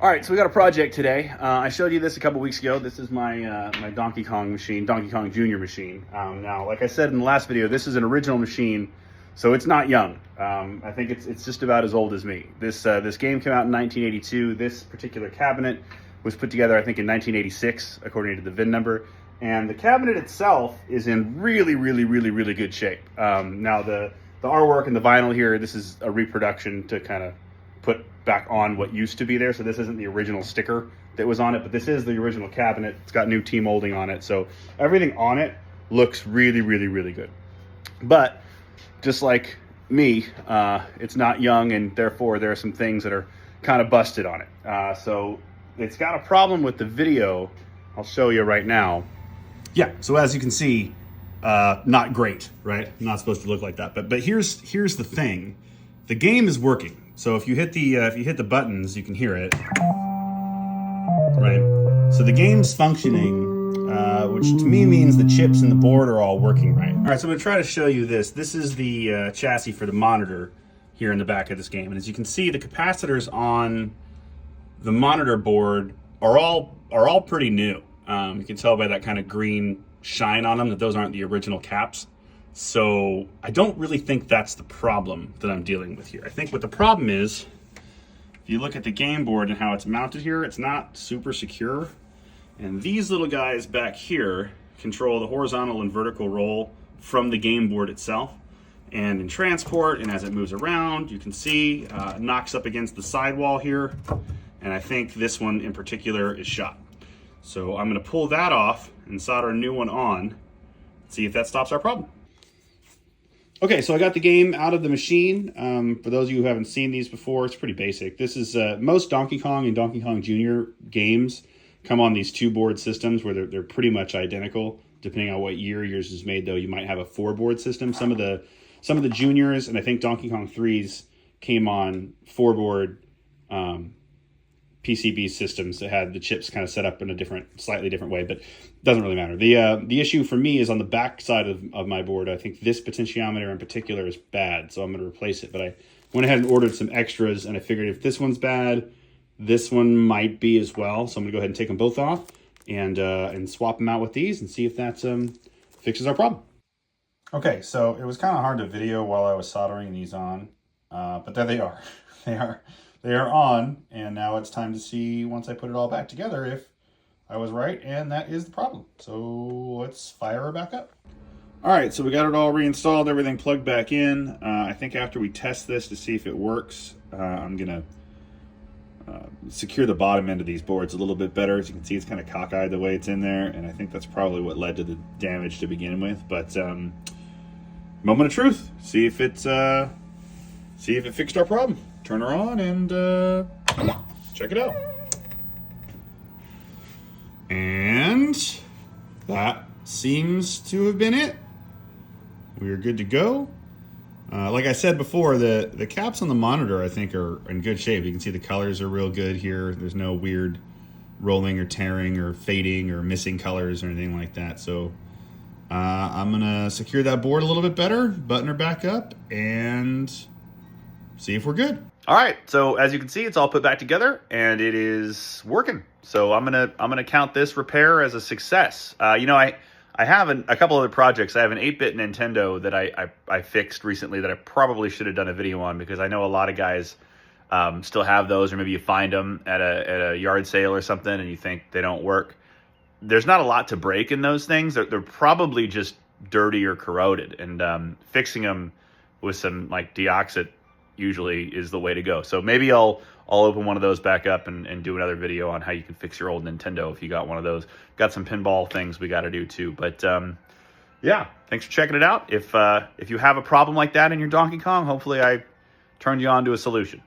All right, so we got a project today. I showed you this a couple weeks ago. This is my my Donkey Kong machine, Donkey Kong Jr. machine. Now, like I said in the last video, this is an original machine, so it's not young. I think it's just about as old as me. This game came out in 1982. This particular cabinet was put together, I think, in 1986, according to the VIN number. And the cabinet itself is in really good shape. Now, the artwork and the vinyl here, this is a reproduction to kind of put back on what used to be there. So this isn't the original sticker that was on it, but this is the original cabinet. It's got new T-molding on it. So everything on it looks really good. But just like me, it's not young, and therefore there are some things that are kind of busted on it. So it's got a problem with the video. I'll show you right now. Yeah, so as you can see, not great, right? Not supposed to look like that. But here's the thing. The game is working. So if you hit the buttons, you can hear it, right? So the game's functioning, which to me means the chips and the board are all working right. All right, so I'm gonna try to show you this. This is the chassis for the monitor here in the back of this game. And as you can see, the capacitors on the monitor board are all pretty new. You can tell by that kind of green shine on them that those aren't the original caps. So I don't really think that's the problem that I'm dealing with here. I think what the problem is, if you look at the game board and how it's mounted here, it's not super secure. And these little guys back here control the horizontal and vertical roll from the game board itself. And in transport, and as it moves around, you can see it knocks up against the sidewall here. And I think this one in particular is shot. So I'm gonna pull that off and solder a new one on, see if that stops our problem. Okay, so I got the game out of the machine. For those of you who haven't seen these before, it's pretty basic. This is most Donkey Kong and Donkey Kong Jr. games come on these 2-board systems where they're pretty much identical. Depending on what year yours is made, though, you might have a 4-board system. Some of the juniors, and I think Donkey Kong 3s came on 4-board PCB systems that had the chips kind of set up in a slightly different way, but it doesn't really matter. The issue for me is on the back side of my board. I think this potentiometer in particular is bad, so I'm going to replace it. But I went ahead and ordered some extras, and I figured if this one's bad, this one might be as well. So I'm going to go ahead and take them both off and swap them out with these and see if that fixes our problem. Okay, so it was kind of hard to video while I was soldering these on, but there they are. They are on, and now it's time to see, once I put it all back together, if I was right, and that is the problem. So let's fire her back up. All right, so we got it all reinstalled, everything plugged back in. I think after we test this to see if it works, I'm gonna secure the bottom end of these boards a little bit better. As you can see, it's kind of cockeyed the way it's in there, and I think that's probably what led to the damage to begin with. But moment of truth, see if it fixed our problem. Turn her on and check it out. And that seems to have been it. We are good to go. Like I said before, the caps on the monitor I think are in good shape. You can see the colors are real good here. There's no weird rolling or tearing or fading or missing colors or anything like that. So I'm gonna secure that board a little bit better, button her back up, and see if we're good. All right, so as you can see, it's all put back together and it is working. So I'm gonna count this repair as a success. You know, I have a couple other projects. I have an 8-bit Nintendo that I fixed recently that I probably should have done a video on, because I know a lot of guys still have those, or maybe you find them at a yard sale or something and you think they don't work. There's not a lot to break in those things. They're probably just dirty or corroded, and fixing them with some like deoxit usually is the way to go. So maybe I'll open one of those back up and do another video on how you can fix your old Nintendo if you got one of those. Got some pinball things we got to do too. But yeah, thanks for checking it out. If you have a problem like that in your Donkey Kong, hopefully I turned you on to a solution.